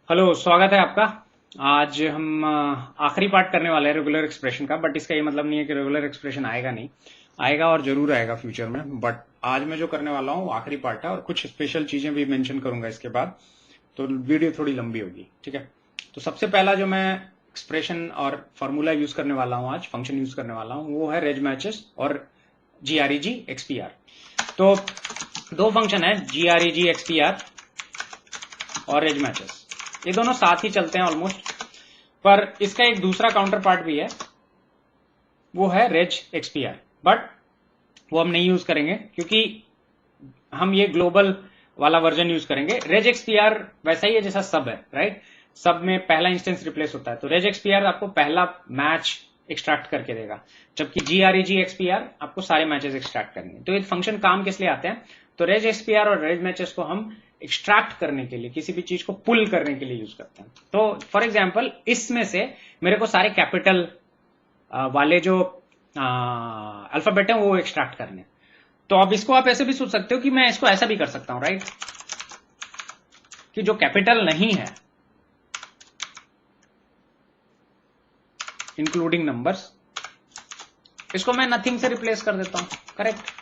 Hello, स्वागत है आपका। आज हम आखिरी पार्ट करने वाले हैं रेगुलर एक्सप्रेशन का। बट इसका ये मतलब नहीं है कि रेगुलर एक्सप्रेशन आएगा नहीं, आएगा और जरूर आएगा फ्यूचर में। बट आज मैं जो करने वाला हूँ आखिरी पार्ट है और कुछ स्पेशल चीजें भी मेंशन करूंगा इसके बाद, तो वीडियो थोड़ी लंबी होगी। ठीक है, तो सबसे पहला जो मैं एक्सप्रेशन और फॉर्मूला यूज करने वाला हूँ, आज फंक्शन यूज करने वाला हूँ, वो है रेज मैचेस और GREG XPR। तो दो फंक्शन है, GREG XPR और रेज मैचेस। ये दोनों साथ ही चलते हैं ऑलमोस्ट, पर इसका एक दूसरा काउंटर पार्ट भी है, वो है रेज एक्सपीआर। बट वो हम नहीं यूज करेंगे क्योंकि हम ये ग्लोबल वाला वर्जन यूज करेंगे। रेज एक्सपीआर वैसा ही है जैसा सब है, राइट। सब में पहला इंस्टेंस रिप्लेस होता है, तो रेज एक्सपीआर आपको पहला मैच एक्सट्रैक्ट करके देगा, जबकि GREG XPR आपको सारे मैचेस एक्सट्रैक्ट करेंगे। तो ये फंक्शन काम किस लिए आते हैं? तो रेज एक्सपीआर और रेज मैचेस को हम एक्सट्रैक्ट करने के लिए, किसी भी चीज को पुल करने के लिए यूज करते हैं। तो फॉर एग्जाम्पल इसमें से मेरे को सारे कैपिटल वाले जो अल्फाबेट है वो एक्सट्रैक्ट करने। तो अब इसको आप ऐसे भी सोच सकते हो कि मैं इसको ऐसा भी कर सकता हूं, राइट, कि जो कैपिटल नहीं है इंक्लूडिंग नंबर्स, इसको मैं नथिंग से रिप्लेस कर देता हूं, करेक्ट।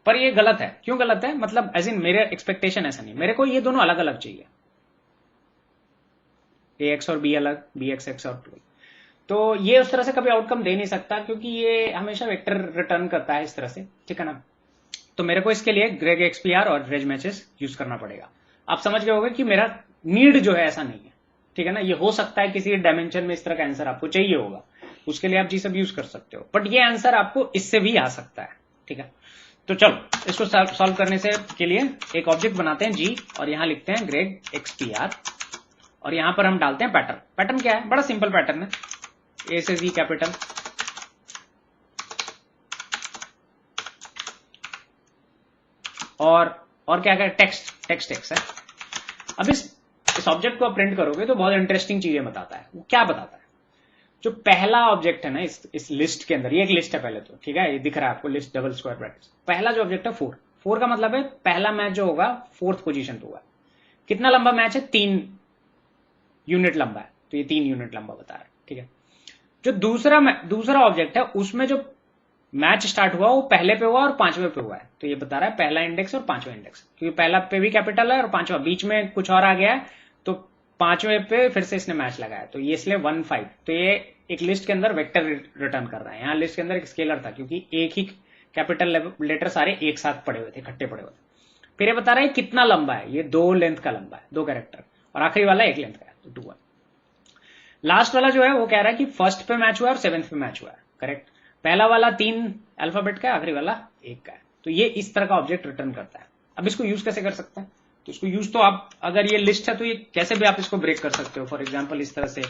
पर ये गलत है। क्यों गलत है? मतलब एज इन मेरे एक्सपेक्टेशन ऐसा नहीं, मेरे को ये दोनों अलग अलग चाहिए, AX और B अलग, BX और 2। तो ये उस तरह से कभी आउटकम दे नहीं सकता क्योंकि ये हमेशा वेक्टर रिटर्न करता है इस तरह से, ठीक है ना। तो मेरे को इसके लिए ग्रेग XPR और रेज मैचेस यूज करना पड़ेगा। आप समझ गए होंगे कि मेरा नीड जो है ऐसा नहीं है, ठीक है ना। ये हो सकता है किसी डायमेंशन में इस तरह का आंसर आपको चाहिए होगा, उसके लिए आप जी सब यूज कर सकते हो, बट ये आंसर आपको इससे भी आ सकता है, ठीक है। तो चलो इसको सॉल्व करने से के लिए एक ऑब्जेक्ट बनाते हैं G और यहां लिखते हैं ग्रेग XPR और यहां पर हम डालते हैं पैटर्न। पैटर्न क्या है? बड़ा सिंपल पैटर्न है, A से Z कैपिटल और क्या क्या टेक्स्ट एक्स है। अब इस ऑब्जेक्ट को आप प्रिंट करोगे तो बहुत इंटरेस्टिंग चीजें बताता है। वो क्या बताता है? जो पहला ऑब्जेक्ट है ना इस लिस्ट के अंदर, ये एक लिस्ट है पहले तो, ठीक है, ये दिख रहा है आपको लिस्ट डबल स्क्वायर ब्रैकेट्स। पहला जो ऑब्जेक्ट है 4 का मतलब है पहला मैच जो होगा 4th पोजीशन पे होगा। कितना लंबा मैच है? 3 यूनिट लंबा है, तो ये 3 यूनिट लंबा बता रहा है, ठीक है। जो दूसरा ऑब्जेक्ट है उसमें जो मैच स्टार्ट हुआ वो पहले पे हुआ और 5वें पे हुआ है, तो ये बता रहा है पहला इंडेक्स और 5वां इंडेक्स, क्योंकि पहला पे भी कैपिटल है और 5वां बीच में कुछ और आ गया है, तो 5वें पे फिर से इसने मैच लगाया, तो ये इसलिए 1 5। तो ये एक लिस्ट के अंदर वेक्टर रिटर्न कर रहा है। यहाँ लिस्ट के अंदर एक स्केलर था क्योंकि एक ही कैपिटल लेटर सारे एक साथ पड़े हुए थे, इकट्ठे पड़े हुए थे। फिर ये बता रहा है कितना लंबा है, ये 2 लेंथ का लंबा है, 2 कैरेक्टर, और आखिरी वाला 1 लेंथ का है, तो 2 है। लास्ट वाला जो है वो कह रहा है कि फर्स्ट पे मैच हुआ है और 7th पे मैच हुआ है, करेक्ट। पहला वाला 3 अल्फाबेट का है, आखिरी वाला 1 का है, तो ये इस तरह का ऑब्जेक्ट रिटर्न करता है। अब इसको यूज कैसे कर सकते हैं? तो इसको यूज तो आप, अगर ये लिस्ट है तो ये कैसे भी आप इसको ब्रेक कर सकते हो। फॉर एग्जाम्पल इस तरह से,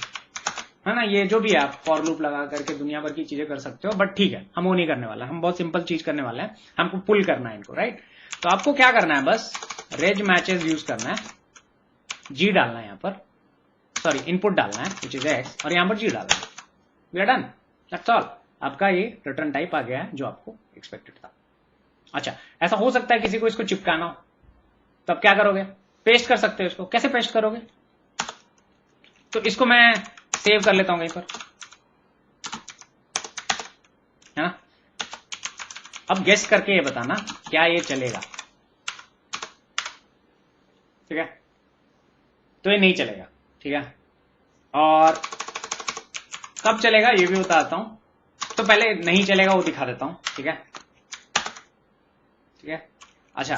है ना, ये जो भी है आप फॉर लूप लगा करके दुनिया भर की चीजें कर सकते हो, बट ठीक है हम वो नहीं करने वाला, हम बहुत सिंपल चीज करने वाले हैं, हमको पुल करना है इनको, राइट। तो आपको क्या करना है, बस रेज मैचेस यूज करना है, G डालना है यहाँ पर, सॉरी इनपुट डालना है विच इज X और यहाँ पर G डालना है, we are done, that's all. आपका ये रिटर्न टाइप आ गया है जो आपको एक्सपेक्टेड था। अच्छा, ऐसा हो सकता है किसी को इसको चिपकाना हो, तब क्या करोगे? पेस्ट कर सकते हो इसको। कैसे पेस्ट करोगे? तो इसको मैं सेव कर लेता हूं कहीं पर, है ना। अब गेस करके ये बताना क्या ये चलेगा, ठीक है। तो ये नहीं चलेगा, ठीक है। और कब चलेगा ये भी बताता हूं, तो पहले नहीं चलेगा वो दिखा देता हूं, ठीक है, ठीक है। अच्छा,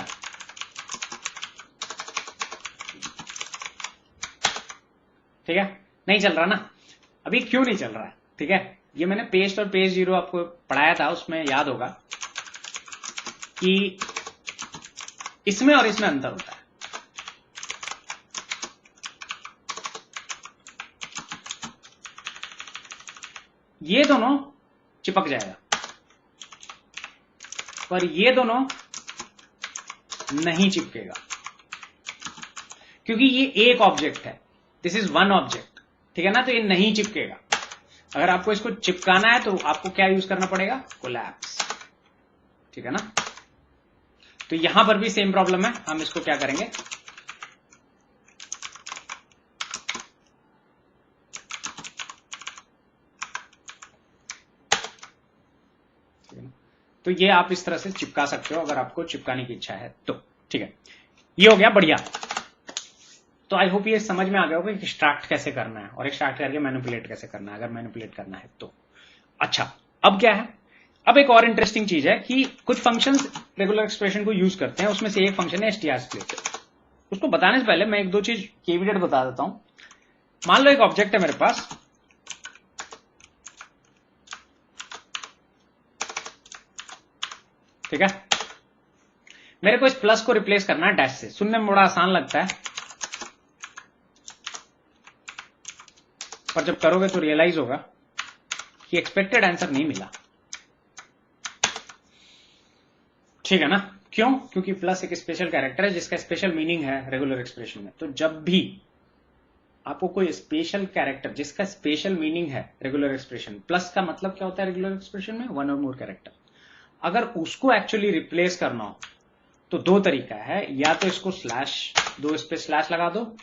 ठीक है, नहीं चल रहा ना। अभी क्यों नहीं चल रहा है? ठीक है, ये मैंने पेस्ट और पेज 0 आपको पढ़ाया था, उसमें याद होगा कि इसमें और इसमें अंतर होता है। ये दोनों चिपक जाएगा, पर ये दोनों नहीं चिपकेगा क्योंकि ये एक ऑब्जेक्ट है, दिस इज 1 ऑब्जेक्ट, ठीक है ना। तो ये नहीं चिपकेगा। अगर आपको इसको चिपकाना है तो आपको क्या यूज करना पड़ेगा? कोलैप्स, ठीक है ना। तो यहां पर भी सेम प्रॉब्लम है, हम इसको क्या करेंगे, तो ये आप इस तरह से चिपका सकते हो अगर आपको चिपकाने की इच्छा है तो। ठीक है, ये हो गया बढ़िया। तो आई होप ये समझ में आ गया होगा कि एक्सट्रैक्ट कैसे करना है और एक्सट्रैक्ट करके मैनिपुलेट कैसे करना है, अगर मैनिपुलेट करना है तो। अच्छा, अब क्या है, अब एक और इंटरेस्टिंग चीज है कि कुछ फंक्शंस रेगुलर एक्सप्रेशन को यूज करते हैं, उसमें से एक फंक्शन है str split। उसको बताने से पहले मैं एक दो चीज केवीडेट बता देता हूं। मान लो एक ऑब्जेक्ट है मेरे पास, ठीक है, मेरे को इस प्लस को रिप्लेस करना है डैश से। सुनने में बड़ा आसान लगता है, पर जब करोगे तो रियलाइज होगा कि एक्सपेक्टेड आंसर नहीं मिला। ठीक है ना, क्यों? क्योंकि प्लस एक स्पेशल कैरेक्टर है जिसका स्पेशल मीनिंग है रेगुलर एक्सप्रेशन में। तो जब भी आपको कोई स्पेशल कैरेक्टर जिसका स्पेशल मीनिंग है रेगुलर एक्सप्रेशन, प्लस का मतलब क्या होता है रेगुलर एक्सप्रेशन में? वन और मोर कैरेक्टर। अगर उसको एक्चुअली रिप्लेस करना हो तो दो तरीका है, या तो इसको स्लैश दो, इस पे स्लैश लगा दो,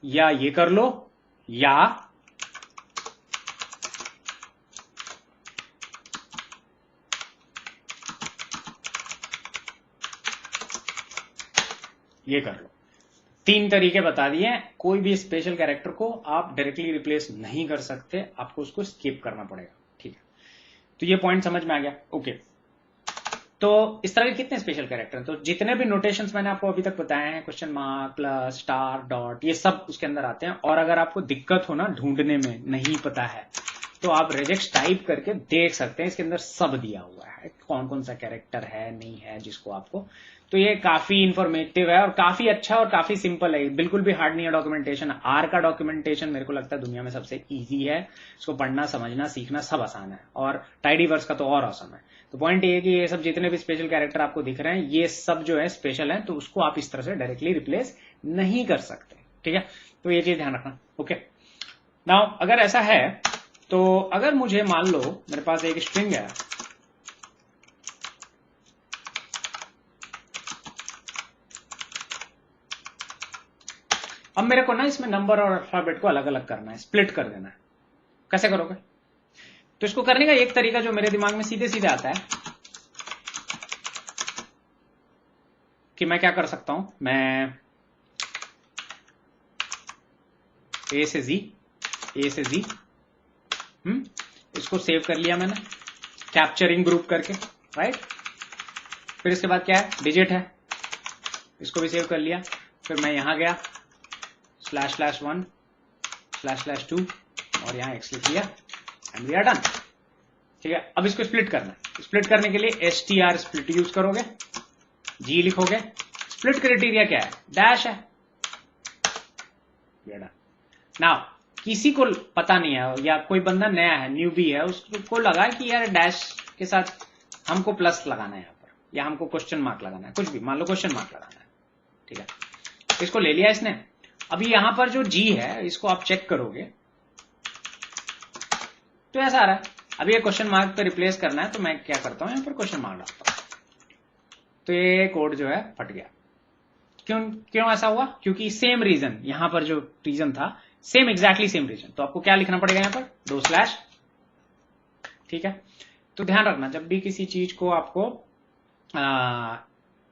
या ये कर लो, या ये कर लो। तीन तरीके बता दिए। कोई भी स्पेशल कैरेक्टर को आप डायरेक्टली रिप्लेस नहीं कर सकते, आपको उसको स्किप करना पड़ेगा। ठीक है, तो ये पॉइंट समझ में आ गया। ओके, तो इस तरह के कितने स्पेशल कैरेक्टर हैं? तो जितने भी नोटेशंस मैंने आपको अभी तक बताए हैं, question mark, plus, star, dot, ये सब उसके अंदर आते हैं। और अगर आपको दिक्कत हो ना ढूंढने में, नहीं पता है, तो आप रेजेक्स टाइप करके देख सकते हैं, इसके अंदर सब दिया हुआ है कौन कौन सा कैरेक्टर है नहीं है जिसको आपको। तो ये काफी इंफॉर्मेटिव है और काफी अच्छा और काफी सिंपल है, बिल्कुल भी हार्ड नहीं है डॉक्यूमेंटेशन। आर का डॉक्यूमेंटेशन मेरे को लगता है दुनिया में सबसे इजी है, इसको पढ़ना, समझना, सीखना सब आसान है, और टाइडीवर्स का तो और आसान है। तो पॉइंट ये है कि ये सब जितने भी स्पेशल कैरेक्टर आपको दिख रहे हैं, ये सब जो है स्पेशल है, तो उसको आप इस तरह से डायरेक्टली रिप्लेस नहीं कर सकते। ठीक है, तो ये चीज ध्यान रखना। ओके, नाउ अगर ऐसा है तो अगर मुझे मान लो मेरे पास एक स्ट्रिंग है, अब मेरे को ना इसमें नंबर और अल्फाबेट को अलग अलग करना है, स्प्लिट कर देना है। कैसे करोगे? तो इसको करने का एक तरीका जो मेरे दिमाग में सीधे सीधे आता है कि मैं क्या कर सकता हूं, मैं ए से जी, इसको सेव कर लिया मैंने कैप्चरिंग ग्रुप करके, राइट। फिर इसके बाद क्या है, डिजिट है, इसको भी सेव कर लिया। फिर मैं यहां गया //1 //2 और यहां x लिख लिया एंड वी आर डन। ठीक है, अब इसको स्प्लिट करना है। स्प्लिट करने के लिए str स्प्लिट यूज करोगे, g लिखोगे। स्प्लिट क्राइटेरिया क्या है? डैश है। नाउ किसी को पता नहीं है या कोई बंदा नया है, न्यूबी है, उसको लगा कि यार डैश के साथ हमको प्लस लगाना है यहाँ पर, या हमको क्वेश्चन मार्क लगाना है, कुछ भी, मान लो क्वेश्चन मार्क लगाना है। ठीक है, इसको ले लिया इसने। अभी यहां पर जो जी है इसको आप चेक करोगे तो ऐसा आ रहा है। अभी ये क्वेश्चन मार्क पे रिप्लेस करना है, तो मैं क्या करता हूं, यहां पर क्वेश्चन मार्क डालता हूं, तो ये कोड जो है फट गया। क्यों ऐसा हुआ? क्योंकि सेम रीजन, यहां पर जो रीजन था सेम, एग्जैक्टली सेम रीजन। तो आपको क्या लिखना पड़ेगा यहां पर, 2/। ठीक है, तो ध्यान रखना जब भी किसी चीज को आपको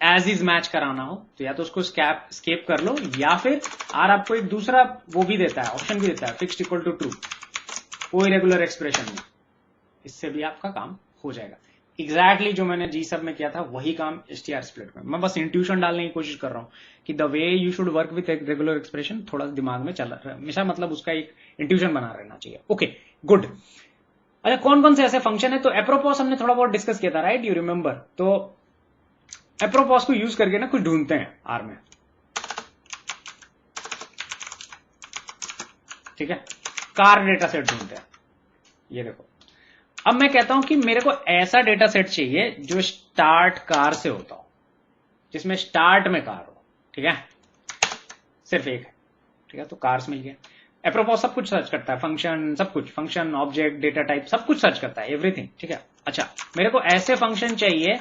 एज इज मैच कराना हो तो या तो उसको स्केप कर लो, या फिर आर आपको एक दूसरा वो भी देता है, ऑप्शन भी देता है, फिक्स्ड इक्वल टू ट्रू, कोई रेगुलर एक्सप्रेशन में, इससे भी आपका काम हो जाएगा। एग्जैक्टली जो मैंने जी सब में किया था वही काम str स्प्लिट में। मैं बस इंट्यूशन डालने की कोशिश कर रहा हूं कि the way you should work with regular expression थोड़ा दिमाग में चल रहा है हमेशा, मतलब उसका एक इंट्यूशन बना रहना चाहिए। Okay, good. अच्छा, कौन कौन से ऐसे फंक्शन है? तो एप्रोपोस हमने थोड़ा बहुत डिस्कस किया था, राइट, यू रिमेंबर। तो एप्रोपोस को यूज करके ना कुछ ढूंढते हैं आर में। ठीक है, कार डेटा सेट ढूंढते हैं। ये देखो, अब मैं कहता हूं कि मेरे को ऐसा डेटा सेट चाहिए जो स्टार्ट कार से होता हो, जिसमें स्टार्ट में कार हो। ठीक है, सिर्फ एक है। ठीक है, तो कार्स मिल गया। एप्रोपोस सब कुछ सर्च करता है, फंक्शन, सब कुछ, फंक्शन, ऑब्जेक्ट, डेटा टाइप, सब कुछ सर्च करता है, एवरीथिंग। ठीक है, अच्छा, मेरे को ऐसे फंक्शन चाहिए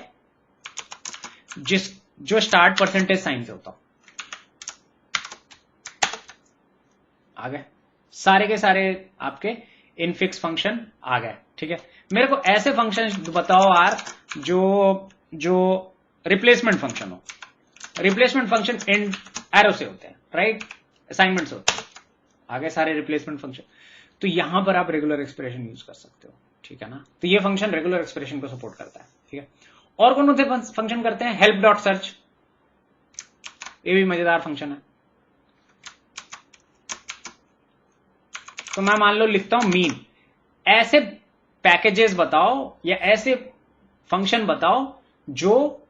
जो स्टार्ट परसेंटेज साइन से होता हो। आ गए सारे के सारे आपके इनफिक्स फंक्शन आ गए, ठीक है। मेरे को ऐसे फंक्शन बताओ यार जो रिप्लेसमेंट फंक्शन हो। रिप्लेसमेंट फंक्शन एंड एरो से होते हैं, राइट, असाइनमेंट से होते हैं, आगे सारे रिप्लेसमेंट फंक्शन। तो यहां पर आप रेगुलर एक्सप्रेशन यूज कर सकते हो, ठीक है ना। तो ये फंक्शन रेगुलर एक्सप्रेशन को सपोर्ट करता है, ठीक है। और कौन से फंक्शन करते हैं? हेल्प डॉट सर्च, ये भी मजेदार फंक्शन है। तो मैं मान लो लिखता हूं मीन, ऐसे पैकेजेस बताओ या ऐसे फंक्शन बताओ जो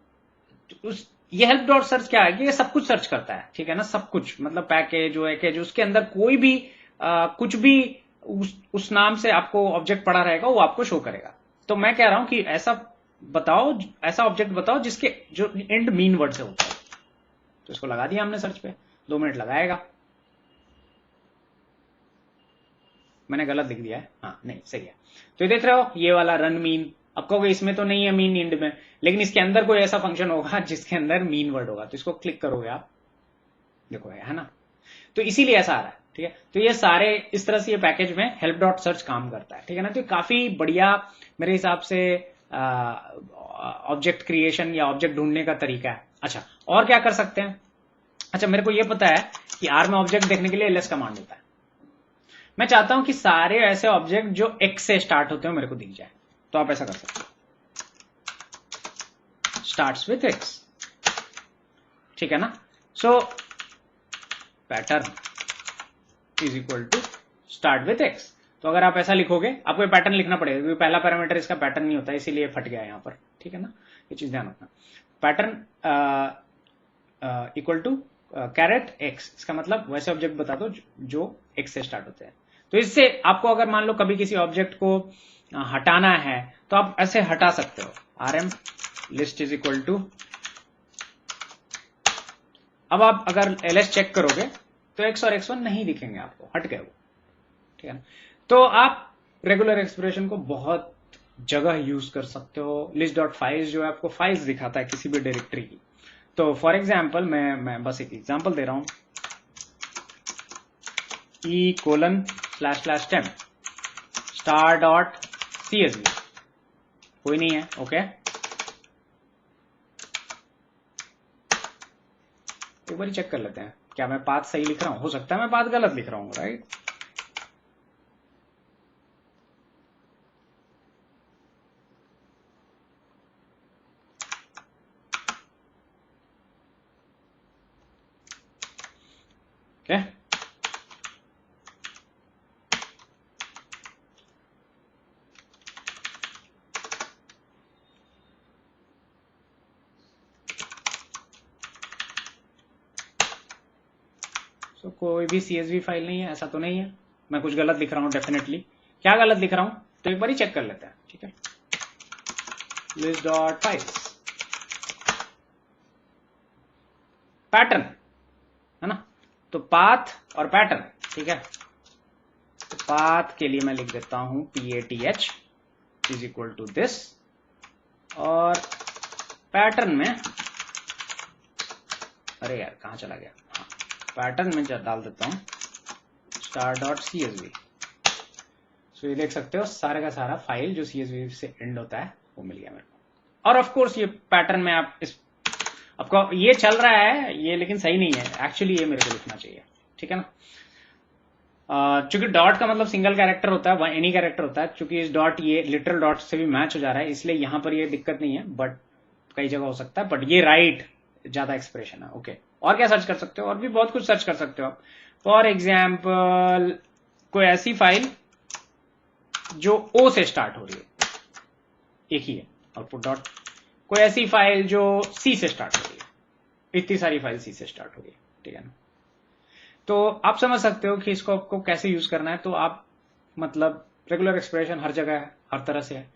ये हेल्प डॉट सर्च क्या है, ये सब कुछ सर्च करता है, ठीक है ना, सब कुछ, मतलब पैकेज वैकेज, उसके अंदर कोई भी कुछ भी उस नाम से आपको ऑब्जेक्ट पड़ा रहेगा वो आपको शो करेगा। तो मैं कह रहा हूं कि ऐसा बताओ, ऐसा ऑब्जेक्ट बताओ जिसके जो एंड मीन वर्ड से होता है। तो इसको लगा दिया हमने सर्च पे, 2 मिनट लगाएगा। मैंने गलत लिख दिया है, हाँ नहीं सही है। तो ये देख रहे हो, ये वाला रन मीन, अब कहोगे इसमें तो नहीं है मीन इंड में, लेकिन इसके अंदर कोई ऐसा फंक्शन होगा जिसके अंदर मीन वर्ड होगा, तो इसको क्लिक करोगे आप, देखो है ना। तो इसीलिए ऐसा आ रहा है, ठीक है। तो ये सारे इस तरह से ये पैकेज में हेल्प डॉट सर्च काम करता है, ठीक है ना। तो काफी बढ़िया मेरे हिसाब से ऑब्जेक्ट क्रिएशन या ऑब्जेक्ट ढूंढने का तरीका है। अच्छा, और क्या कर सकते हैं? अच्छा, मेरे को ये पता है कि आर में ऑब्जेक्ट देखने के लिए ls कमांड होता है। मैं चाहता हूं कि सारे ऐसे ऑब्जेक्ट जो x से स्टार्ट होते हो मेरे को दिख जाए, तो आप ऐसा कर सकते हो, स्टार्ट्स विथ x, ठीक है ना। So pattern is equal to start with x। तो अगर आप ऐसा लिखोगे, आपको ये पैटर्न लिखना पड़ेगा क्योंकि पहला पैरामीटर इसका पैटर्न नहीं होता, इसीलिए फट गया यहां पर, ठीक है ना। ये चीज ध्यान रखना, pattern equal to caret x, इसका मतलब वैसे ऑब्जेक्ट बता दो जो x से स्टार्ट होते हैं। तो इससे आपको अगर मान लो कभी किसी ऑब्जेक्ट को हटाना है तो आप ऐसे हटा सकते हो, rm list is equal to, अब आप अगर ls चेक करोगे तो x और x1 नहीं दिखेंगे आपको, हट गए वो, ठीक है ना। तो आप रेगुलर एक्सप्रेशन को बहुत जगह यूज कर सकते हो। लिस्ट डॉट फाइल्स जो है आपको फाइल्स दिखाता है किसी भी डायरेक्टरी की। तो फॉर एग्जाम्पल मैं बस एक एग्जाम्पल दे रहा हूं, e://temp star डॉट csv, कोई नहीं है, ओके। एक बार चेक कर लेते हैं क्या मैं पाथ सही लिख रहा हूं, हो सकता है मैं पाथ गलत लिख रहा हूं, राइट। ओके, तो कोई भी CSV फाइल नहीं है, ऐसा तो नहीं है, मैं कुछ गलत लिख रहा हूं डेफिनेटली। क्या गलत लिख रहा हूं तो एक बार ही चेक कर लेते हैं, ठीक है। लिस्ट डॉट फाइल्स, पैटर्न है ना, तो पाथ और पैटर्न, ठीक है। तो पाथ के लिए मैं लिख देता हूं PATH is equal to this, और पैटर्न में, अरे यार कहां चला गया, हाँ, पैटर्न में डाल देता हूं स्टार डॉट CSV। सो ये देख सकते हो सारे का सारा फाइल जो CSV से एंड होता है वो मिल गया मेरे को। और ऑफ कोर्स ये पैटर्न में आप इस, आपको ये चल रहा है ये, लेकिन सही नहीं है एक्चुअली, ये मेरे को लिखना चाहिए, ठीक है ना। चूंकि डॉट का मतलब सिंगल कैरेक्टर होता है, एनी कैरेक्टर होता है, चूंकि इस डॉट ये लिटरल डॉट से भी मैच हो जा रहा है, इसलिए यहां पर ये दिक्कत नहीं है, बट कई जगह हो सकता है, बट ये राइट ज्यादा एक्सप्रेशन है, ओके। और क्या सर्च कर सकते हो? और भी बहुत कुछ सर्च कर सकते हो आप। फॉर एग्जाम्पल कोई ऐसी फाइल जो O से स्टार्ट हो रही है, एक ही है आउटपुट डॉट, कोई ऐसी फाइल जो C से स्टार्ट हो रही है, इतनी सारी फाइल C से स्टार्ट हो रही है, ठीक है ना। तो आप समझ सकते हो कि इसको आपको कैसे यूज करना है। तो आप मतलब रेगुलर एक्सप्रेशन हर जगह है, हर तरह से है,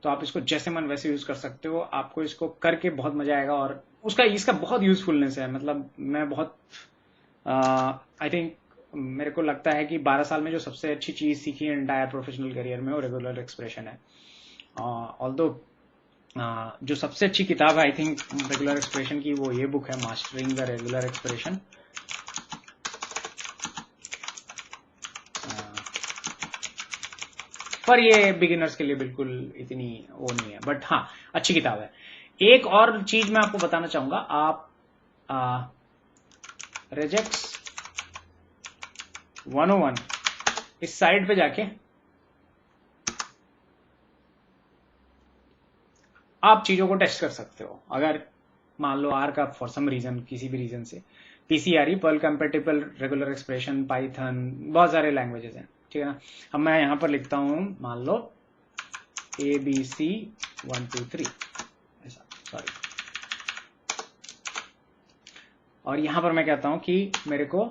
तो आप इसको जैसे मन वैसे यूज कर सकते हो। आपको इसको करके बहुत मजा आएगा, और इसका बहुत यूजफुलनेस है। मतलब मैं बहुत आई थिंक मेरे को लगता है कि 12 साल में जो सबसे अच्छी चीज सीखी है एंटायर प्रोफेशनल करियर में वो रेगुलर एक्सप्रेशन है। ऑल्दो जो सबसे अच्छी किताब है आई थिंक रेगुलर एक्सप्रेशन की, वो ये बुक है, मास्टरिंग द रेगुलर एक्सप्रेशन। पर ये बिगिनर्स के लिए बिल्कुल इतनी वो नहीं है, बट हाँ अच्छी किताब है। एक और चीज मैं आपको बताना चाहूंगा, आप रेजेक्स 101 इस साइट पे जाके आप चीजों को टेस्ट कर सकते हो। अगर मान लो आर का फॉर सम रीजन, किसी भी रीजन से PCRE, Perl compatible regular expression, Python, बहुत सारे लैंग्वेजेस हैं, ठीक है ना। अब मैं यहां पर लिखता हूं मान लो ABC 1 2 3 ऐसा, सॉरी, और यहां पर मैं कहता हूं कि मेरे को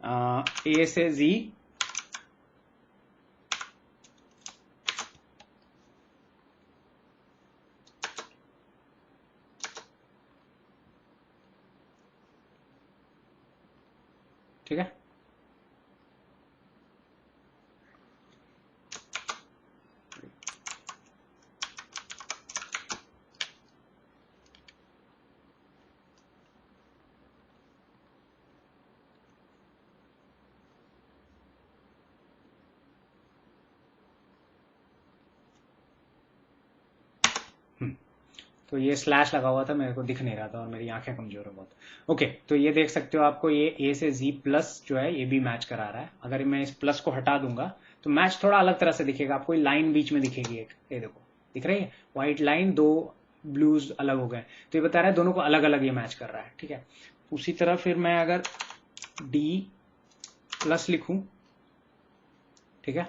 A से Z ठीक है। तो ये स्लैश लगा हुआ था, मेरे को दिख नहीं रहा था और मेरी आंखें कमजोर है बहुत। ओके, तो ये देख सकते हो, आपको ये A से Z प्लस जो है ये भी मैच करा रहा है। अगर मैं इस प्लस को हटा दूंगा तो मैच थोड़ा अलग तरह से दिखेगा, आपको लाइन बीच में दिखेगी एक, ये देखो दिख रही है व्हाइट लाइन, दो ब्लूज अलग हो गए, तो ये बता रहा है दोनों को अलग अलग ये मैच कर रहा है, ठीक है। उसी तरह फिर मैं अगर D प्लस लिखूं, ठीक है,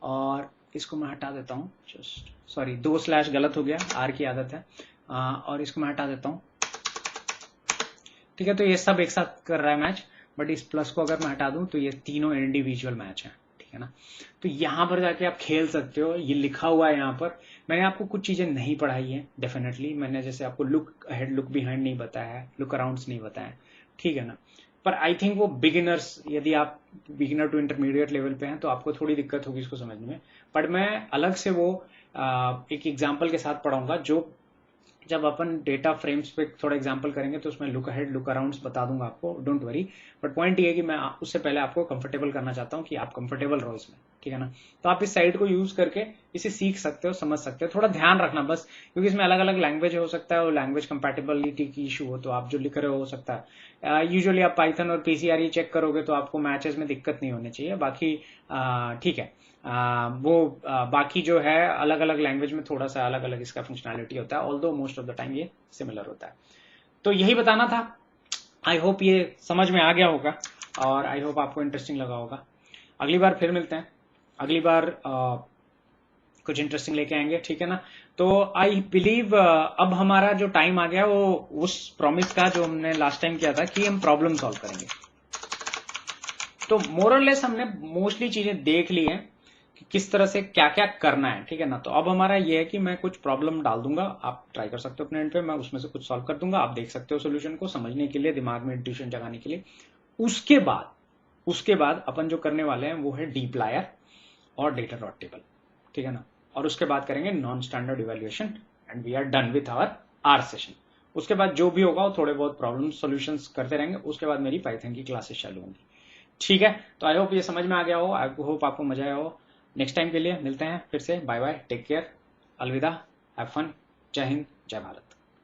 और इसको मैं हटा देता हूं, जस्ट सॉरी 2 स्लैश गलत हो गया, आर की आदत है, और इसको मैं हटा देता हूं, ठीक है। तो ये सब एक साथ कर रहा है मैच, बट इस प्लस को अगर मैं हटा दूं तो ये तीनों इंडिविजुअल मैच है, ठीक है ना। तो यहां पर जाके आप खेल सकते हो, ये लिखा हुआ है यहाँ पर। मैंने आपको कुछ चीजें नहीं पढ़ाई है डेफिनेटली, मैंने जैसे आपको लुक अहेड लुक बिहाइंड नहीं बताया है, लुक अराउंड्स नहीं बताया, ठीक है ना। पर आई थिंक वो बिगिनर्स, यदि आप बिगिनर टू इंटरमीडिएट लेवल पे हैं तो आपको थोड़ी दिक्कत होगी इसको समझने में, बट मैं अलग से वो एक एग्जाम्पल के साथ पढ़ाऊंगा, जो जब अपन डेटा फ्रेम्स पे थोड़ा एग्जांपल करेंगे तो उसमें लुक अहेड लुक अराउंड्स बता दूंगा आपको, डोंट वरी। बट पॉइंट ये है कि मैं उससे पहले आपको कंफर्टेबल करना चाहता हूं कि आप कंफर्टेबल रहो इसमें, ठीक है ना। तो आप इस साइट को यूज करके इसे सीख सकते हो, समझ सकते हो, थोड़ा ध्यान रखना बस, क्योंकि इसमें अलग अलग लैंग्वेज हो सकता है और लैंग्वेज कंपैटिबिलिटी की इशू हो, तो आप जो लिख रहे हो सकता है। यूजुअली आप पाइथन और पीसीआरई चेक करोगे तो आपको मैचेस में दिक्कत नहीं होनी चाहिए, बाकी ठीक है। बाकी जो है अलग अलग लैंग्वेज में थोड़ा सा अलग अलग इसका फंक्शनैलिटी होता है, although most of the time ये सिमिलर होता है। तो यही बताना था, आई होप ये समझ में आ गया होगा और आई होप आपको इंटरेस्टिंग लगा होगा। अगली बार फिर मिलते हैं, अगली बार कुछ इंटरेस्टिंग लेके आएंगे, ठीक है ना। तो आई बिलीव अब हमारा जो टाइम आ गया वो उस प्रॉमिस का जो हमने लास्ट टाइम किया था कि हम प्रॉब्लम सॉल्व करेंगे। तो मोरलेस हमने मोस्टली चीजें देख ली हैं कि किस तरह से क्या क्या करना है, ठीक है ना। तो अब हमारा ये है कि मैं कुछ प्रॉब्लम डाल दूंगा, आप ट्राई कर सकते हो अपने एंड पे, मैं उसमें से कुछ सॉल्व कर दूंगा, आप देख सकते हो सोल्यूशन को समझने के लिए, दिमाग में इंट्यूशन जगाने के लिए। उसके बाद अपन जो करने वाले हैं वो है डीप्लायर और डेटा डॉट टेबल, ठीक है ना। और उसके बाद करेंगे non standard evaluation and we are done with our session. उसके बाद जो भी होगा वो थोड़े बहुत प्रॉब्लम सॉल्यूशंस करते रहेंगे, उसके बाद मेरी पाइथन की क्लासेस चालू होंगी, ठीक है। तो आई होप ये समझ में आ गया हो, आई होप आपको मजा आया हो। नेक्स्ट टाइम के लिए मिलते हैं फिर से, बाय बाय, टेक केयर, अलविदा, हैव फन, जय हिंद, जय भारत।